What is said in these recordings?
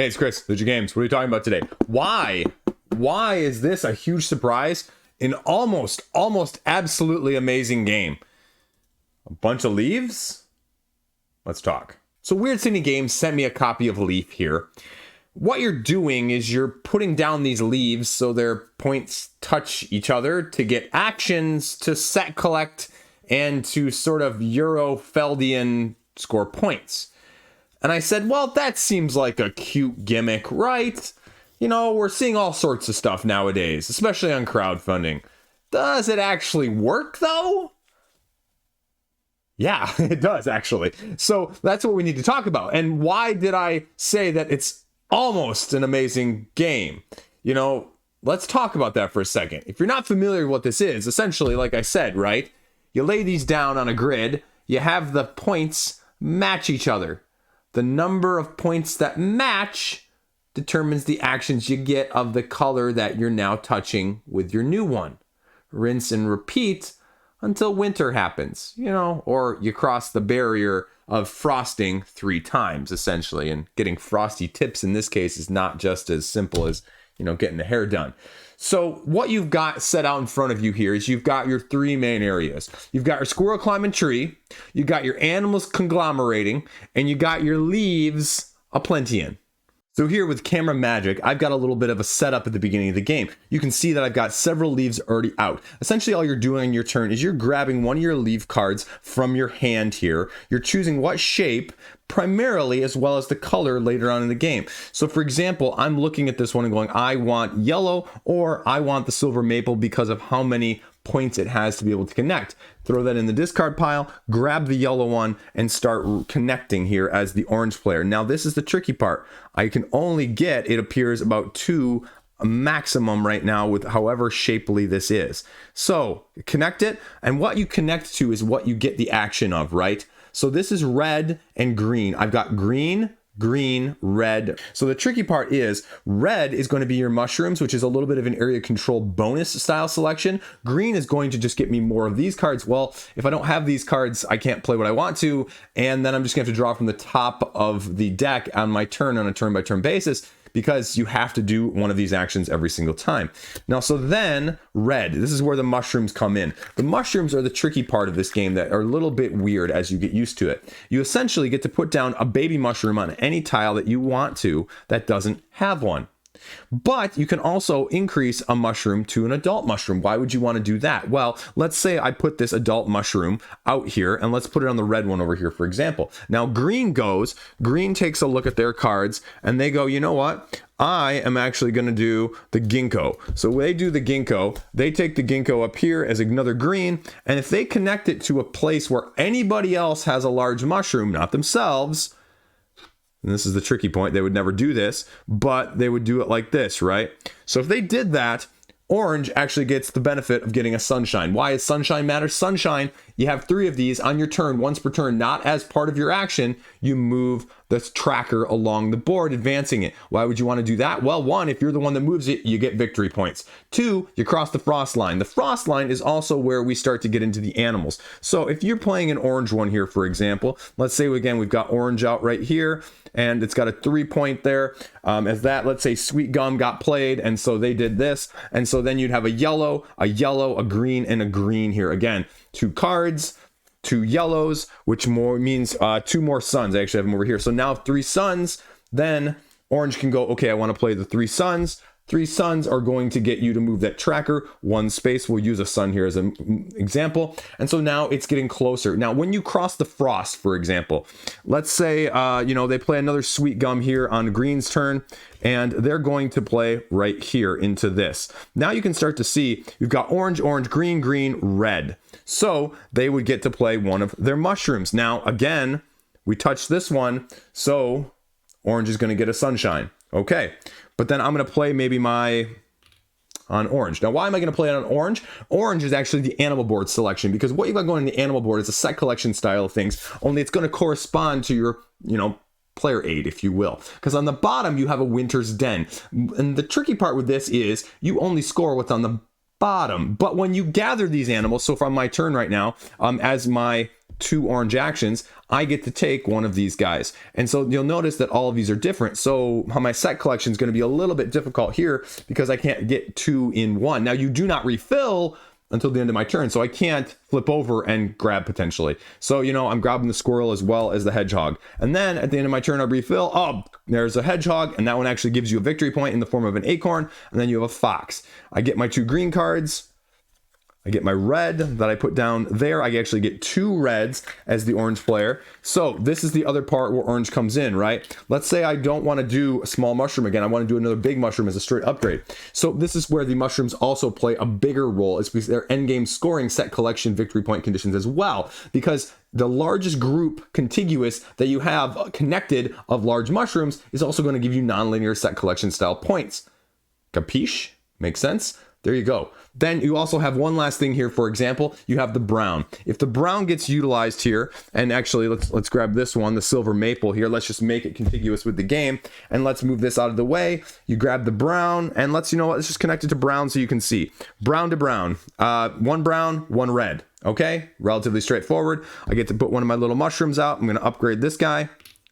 Hey, it's Chris, Liege Games. What are we talking about today? Why is this a huge surprise? An almost absolutely amazing game. A bunch of leaves? Let's talk. So Weird Sydney Games sent me a copy of Leaf here. What you're doing is you're putting down these leaves so their points touch each other to get actions to set, collect, and to sort of Eurofeldian score points. And I said, well, that seems like a cute gimmick, right? You know, we're seeing all sorts of stuff nowadays, especially on crowdfunding. Does it actually work, though? Yeah, it does, actually. So that's what we need to talk about. And why did I say that it's almost an amazing game? You know, let's talk about that for a second. If you're not familiar with what this is, essentially, like I said, right? You lay these down on a grid. You have the points match each other. The number of points that match determines the actions you get of the color that you're now touching with your new one. Rinse and repeat until winter happens, you know, or you cross the barrier of frosting 3 times, essentially. And getting frosty tips in this case is not just as simple as, you know, getting the hair done. So what you've got set out in front of you here is you've got your 3 main areas. You've got your squirrel climbing tree, you got your animals conglomerating, and you got your leaves aplentying. So here with camera magic, I've got a little bit of a setup at the beginning of the game. You can see that I've got several leaves already out. Essentially all you're doing on your turn is you're grabbing one of your leaf cards from your hand here. You're choosing what shape primarily, as well as the color later on in the game. So for example, I'm looking at this one and going, I want yellow, or I want the silver maple because of how many points it has to be able to connect. Throw that in the discard pile, grab the yellow one, and start connecting here as the orange player. Now this is the tricky part. I can only get, it appears, about 2 maximum right now with however shapely this is. So connect it, and what you connect to is what you get the action of, right? So this is red and green. I've got green, green, red. So the tricky part is red is going to be your mushrooms, which is a little bit of an area control bonus style selection. Green is going to just get me more of these cards. Well, if I don't have these cards, I can't play what I want to. And then I'm just going to have to draw from the top of the deck on my turn on a turn by turn basis, because you have to do one of these actions every single time. Now, so then red, this is where the mushrooms come in. The mushrooms are the tricky part of this game that are a little bit weird as you get used to it. You essentially get to put down a baby mushroom on any tile that you want to that doesn't have one. But you can also increase a mushroom to an adult mushroom. Why would you want to do that? Well, let's say I put this adult mushroom out here, and let's put it on the red one over here, for example. Now green takes a look at their cards, and they go, you know what? I am actually going to do the ginkgo. So they do the ginkgo. They take the ginkgo up here as another green, and if they connect it to a place where anybody else has a large mushroom, not themselves, and this is the tricky point, they would never do this, but they would do it like this, right? So if they did that, orange actually gets the benefit of getting a sunshine. Why does sunshine matter? Sunshine, you have 3 of these on your turn, once per turn, not as part of your action. You move the tracker along the board, advancing it. Why would you want to do that? Well, 1, if you're the one that moves it, you get victory points. 2, you cross the frost line. The frost line is also where we start to get into the animals. So if you're playing an orange one here, for example, let's say again, we've got orange out right here, and it's got a 3 point there. As that, let's say Sweet Gum got played, and so they did this. And so then you'd have a yellow, a green, and a green here. Again, 2 cards, 2 yellows, which means 2 more suns. I actually have them over here. So now 3 suns, then orange can go, okay, I want to play the 3 suns. 3 suns are going to get you to move that tracker 1 space. We'll use a sun here as an example. And so now it's getting closer. Now, when you cross the frost, for example, let's say, they play another Sweet Gum here on green's turn, and they're going to play right here into this. Now you can start to see you've got orange, orange, green, green, red. So they would get to play one of their mushrooms. Now, again, we touch this one, so orange is going to get a sunshine. Okay, but then I'm going to play maybe on orange. Now, why am I going to play it on orange? Orange is actually the animal board selection, because what you've got going in the animal board is a set collection style of things, only it's going to correspond to your, player aid, if you will. Because on the bottom, you have a winter's den. And the tricky part with this is you only score what's on the bottom. But when you gather these animals, so from my turn right now, as my 2 orange actions, I get to take one of these guys. And so you'll notice that all of these are different. So my set collection is going to be a little bit difficult here because I can't get 2 in 1. Now you do not refill until the end of my turn, so I can't flip over and grab potentially. So, you know, I'm grabbing the squirrel as well as the hedgehog. And then at the end of my turn, I refill. Oh, there's a hedgehog, and that one actually gives you a victory point in the form of an acorn. And then you have a fox. I get my 2 green cards. I get my red that I put down there. I actually get 2 reds as the orange player. So this is the other part where orange comes in, right? Let's say I don't want to do a small mushroom again. I want to do another big mushroom as a straight upgrade. So this is where the mushrooms also play a bigger role. It's because they're endgame scoring set collection victory point conditions as well. Because the largest group contiguous that you have connected of large mushrooms is also going to give you nonlinear set collection style points. Capiche? Makes sense? There you go. Then you also have one last thing here. For example, you have the brown. If the brown gets utilized here, and actually let's grab this one, the silver maple here. Let's just make it contiguous with the game, and let's move this out of the way. You grab the brown, and let's just connect it to brown so you can see. Brown to brown. 1 brown, 1 red. Okay, relatively straightforward. I get to put one of my little mushrooms out. I'm going to upgrade this guy.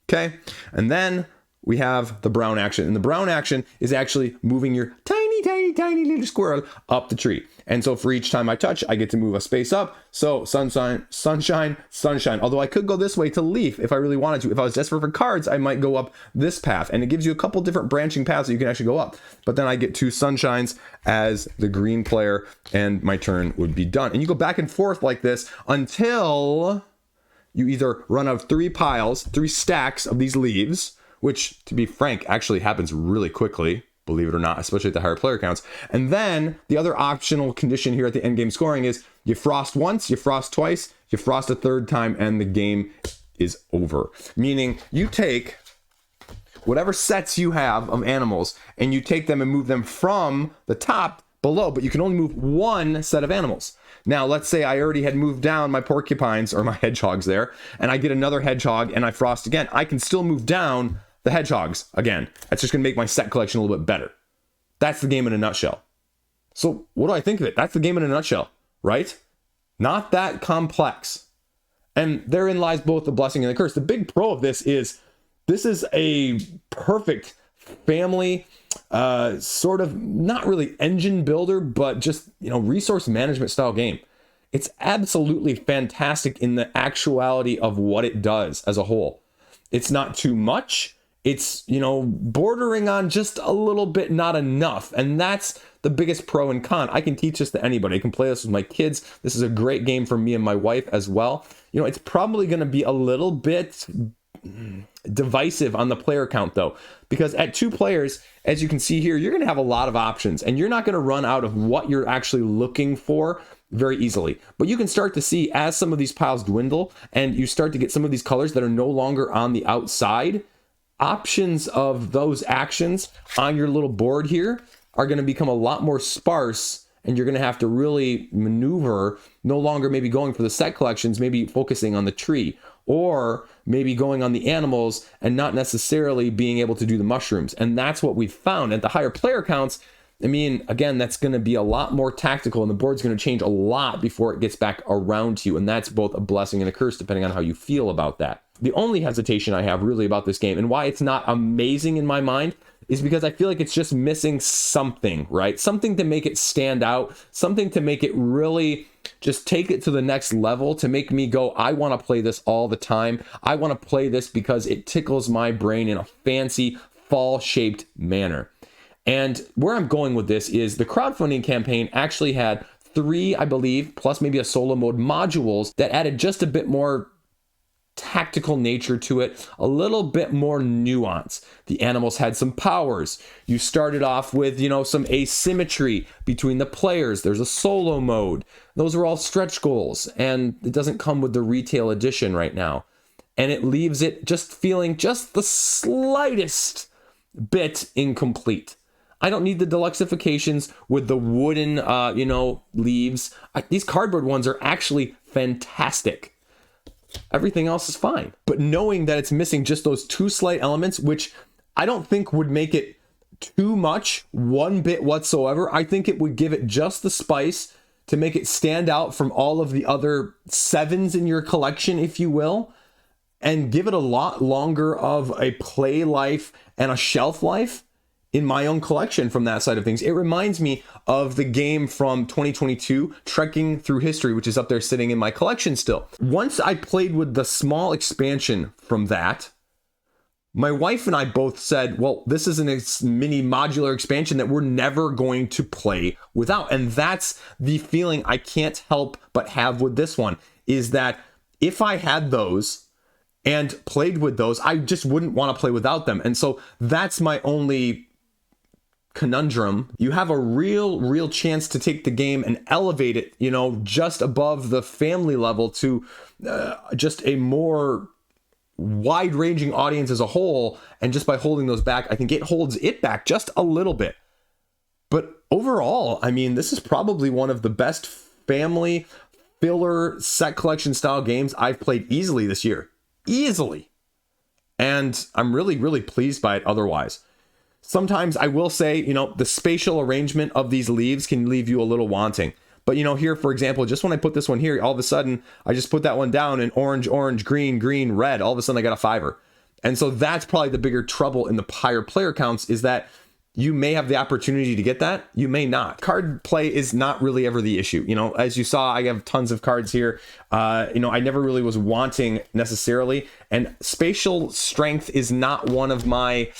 Okay, and then we have the brown action, and the brown action is actually moving your tiny little squirrel up the tree. And so for each time I touch, I get to move a space up. So sunshine, sunshine, sunshine. Although I could go this way to leaf if I really wanted to. If I was desperate for cards, I might go up this path, and it gives you a couple different branching paths that you can actually go up. But then I get 2 sunshines as the green player, and my turn would be done. And you go back and forth like this until you either run out of 3 piles, 3 stacks of these leaves, which, to be frank, actually happens really quickly, believe it or not, especially at the higher player counts. And then the other optional condition here at the end game scoring is you frost once, you frost twice, you frost a 3rd time, and the game is over. Meaning you take whatever sets you have of animals and you take them and move them from the top below, but you can only move 1 set of animals. Now, let's say I already had moved down my porcupines or my hedgehogs there, and I get another hedgehog and I frost again. I can still move down the hedgehogs again. That's just going to make my set collection a little bit better. That's the game in a nutshell. So what do I think of it? That's the game in a nutshell, right? Not that complex. And therein lies both the blessing and the curse. The big pro of this is a perfect family sort of, not really engine builder, but just, resource management style game. It's absolutely fantastic in the actuality of what it does as a whole. It's not too much. It's, bordering on just a little bit, not enough. And that's the biggest pro and con. I can teach this to anybody. I can play this with my kids. This is a great game for me and my wife as well. It's probably going to be a little bit divisive on the player count though, because at 2 players, as you can see here, you're going to have a lot of options, and you're not going to run out of what you're actually looking for very easily. But you can start to see as some of these piles dwindle and you start to get some of these colors that are no longer on the outside, options of those actions on your little board here are going to become a lot more sparse, and you're going to have to really maneuver, no longer maybe going for the set collections, maybe focusing on the tree, or maybe going on the animals and not necessarily being able to do the mushrooms. And that's what we've found at the higher player counts. I mean, again, that's going to be a lot more tactical, and the board's going to change a lot before it gets back around to you. And that's both a blessing and a curse, depending on how you feel about that. The only hesitation I have really about this game, and why it's not amazing in my mind, is because I feel like it's just missing something, right? Something to make it stand out, something to make it really just take it to the next level, to make me go, I want to play this all the time. I want to play this because it tickles my brain in a fancy fall-shaped manner. And where I'm going with this is the crowdfunding campaign actually had 3, I believe, plus maybe a solo mode modules that added just a bit more tactical nature to it, a little bit more nuance. The animals had some powers. You started off with, some asymmetry between the players. There's a solo mode. Those are all stretch goals, and it doesn't come with the retail edition right now. And it leaves it just feeling just the slightest bit incomplete. I don't need the deluxeifications with the wooden, leaves. These cardboard ones are actually fantastic. Everything else is fine. But knowing that it's missing just those 2 slight elements, which I don't think would make it too much, one bit whatsoever. I think it would give it just the spice to make it stand out from all of the other 7s in your collection, if you will, and give it a lot longer of a play life and a shelf life in my own collection from that side of things. It reminds me of the game from 2022, Trekking Through History, which is up there sitting in my collection still. Once I played with the small expansion from that, my wife and I both said, well, this is a mini modular expansion that we're never going to play without. And that's the feeling I can't help but have with this one, is that if I had those and played with those, I just wouldn't want to play without them. And so that's my only conundrum. You have a real chance to take the game and elevate it, you know, just above the family level to just a more wide-ranging audience as a whole. And just by holding those back, I think it holds it back just a little bit. But overall, I mean, this is probably one of the best family filler set collection style games I've played easily this year. Easily. And I'm really pleased by it otherwise. Sometimes I will say, you know, the spatial arrangement of these leaves can leave you a little wanting. But, you know, here, for example, just when I put this one here, all of a sudden, I just put that one down in orange, green, red. All of a sudden, I got a 5er. And so that's probably the bigger trouble in the higher player counts, is that you may have the opportunity to get that. You may not. Card play is not really ever the issue. You know, as you saw, I have tons of cards here. You know, I never really was wanting necessarily. And spatial strength is not one of my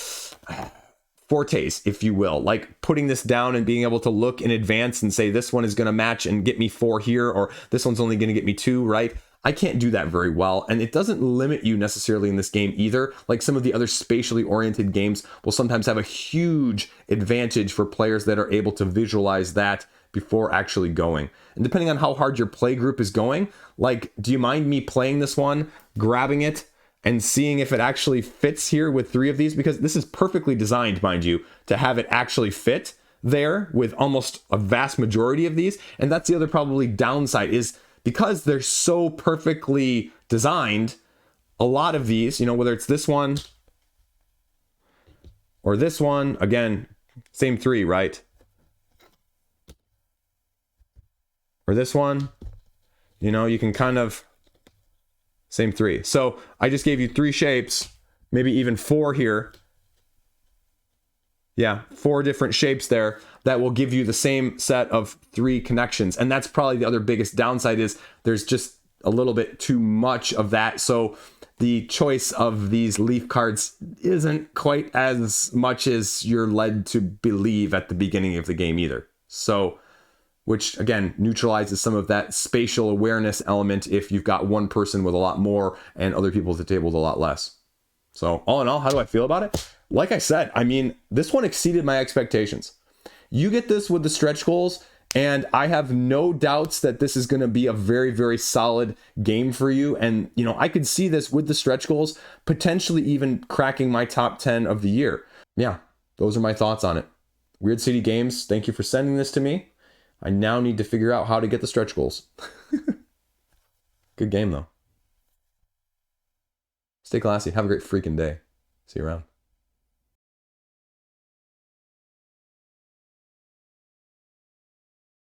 fortes, if you will, like putting this down and being able to look in advance and say this one is going to match and get me 4 here, or this one's only going to get me 2, right? I can't do that very well, and it doesn't limit you necessarily in this game either. Like some of the other spatially oriented games will sometimes have a huge advantage for players that are able to visualize that before actually going. And depending on how hard your play group is going, like, do you mind me playing this one, grabbing it, and seeing if it actually fits here with 3 of these? Because this is perfectly designed, mind you, to have it actually fit there with almost a vast majority of these. And that's the other probably downside, is because they're so perfectly designed, a lot of these, you know, whether it's this one or this one, again, same 3, right? Or this one, you know, you can kind of, same 3. So I just gave you 3 shapes, maybe even 4 here. Yeah, 4 different shapes there that will give you the same set of 3 connections. And that's probably the other biggest downside, is there's just a little bit too much of that. So the choice of these leaf cards isn't quite as much as you're led to believe at the beginning of the game either. So, which again neutralizes some of that spatial awareness element if you've got one person with a lot more and other people at the table with a lot less. So all in all, how do I feel about it? Like I said, I mean, this one exceeded my expectations. You get this with the stretch goals, and I have no doubts that this is going to be a very solid game for you. And, you know, I could see this with the stretch goals potentially even cracking my top 10 of the year. Yeah, those are my thoughts on it. Weird City Games, thank you for sending this to me. I now need to figure out how to get the stretch goals. Good game, though. Stay classy. Have a great freaking day. See you around.